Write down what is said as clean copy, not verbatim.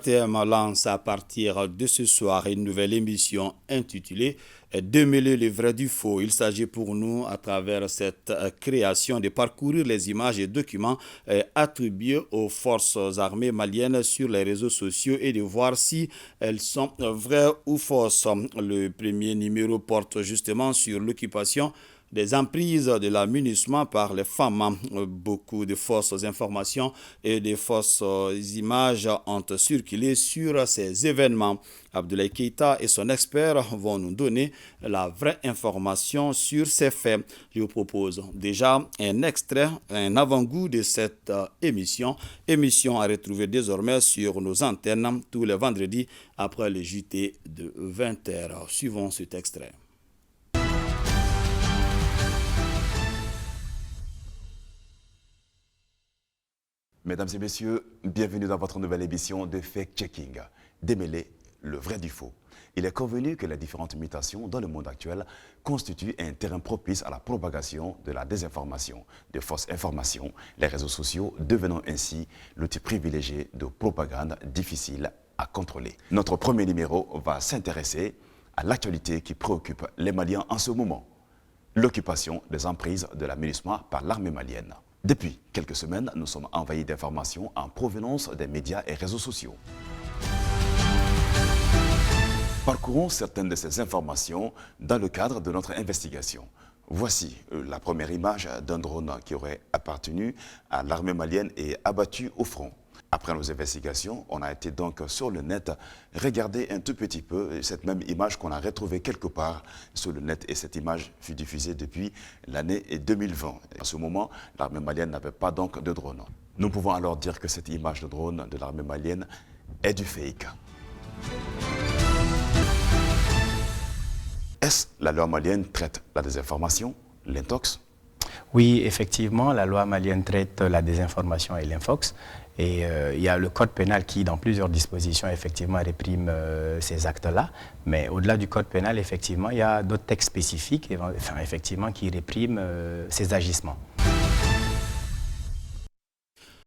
SATM lance à partir de ce soir une nouvelle émission intitulée Démêler le vrai du faux. Il s'agit pour nous, à travers cette création, de parcourir les images et documents attribués aux forces armées maliennes sur les réseaux sociaux et de voir si elles sont vraies ou fausses. Le premier numéro porte justement sur l'occupation des emprises de la MINUSMA par les femmes. Beaucoup de fausses informations et de fausses images ont circulé sur ces événements. Abdoulaye Keïta et son expert vont nous donner la vraie information sur ces faits. Je vous propose déjà un extrait, un avant-goût de cette émission à retrouver désormais sur nos antennes tous les vendredis après le JT de 20h. Suivons cet extrait. Mesdames et messieurs, bienvenue dans votre nouvelle émission de Fact-Checking. Démêler le vrai du faux. Il est convenu que les différentes mutations dans le monde actuel constituent un terrain propice à la propagation de la désinformation, de fausses informations, les réseaux sociaux devenant ainsi l'outil privilégié de propagande difficile à contrôler. Notre premier numéro va s'intéresser à l'actualité qui préoccupe les Maliens en ce moment, l'occupation des emprises de la MINUSMA par l'armée malienne. Depuis quelques semaines, nous sommes envahis d'informations en provenance des médias et réseaux sociaux. Parcourons certaines de ces informations dans le cadre de notre investigation. Voici la première image d'un drone qui aurait appartenu à l'armée malienne et abattu au front. Après nos investigations, on a été donc sur le net regarder un tout petit peu cette même image qu'on a retrouvée quelque part sur le net. Et cette image fut diffusée depuis l'année 2020. À ce moment, l'armée malienne n'avait pas donc de drone. Nous pouvons alors dire que cette image de drone de l'armée malienne est du fake. Est-ce la loi malienne traite la désinformation, l'intox? Oui, effectivement, la loi malienne traite la désinformation et l'infox. Et il y a le code pénal qui, dans plusieurs dispositions, effectivement, réprime ces actes-là. Mais au-delà du code pénal, effectivement, il y a d'autres textes spécifiques, effectivement, qui répriment ces agissements.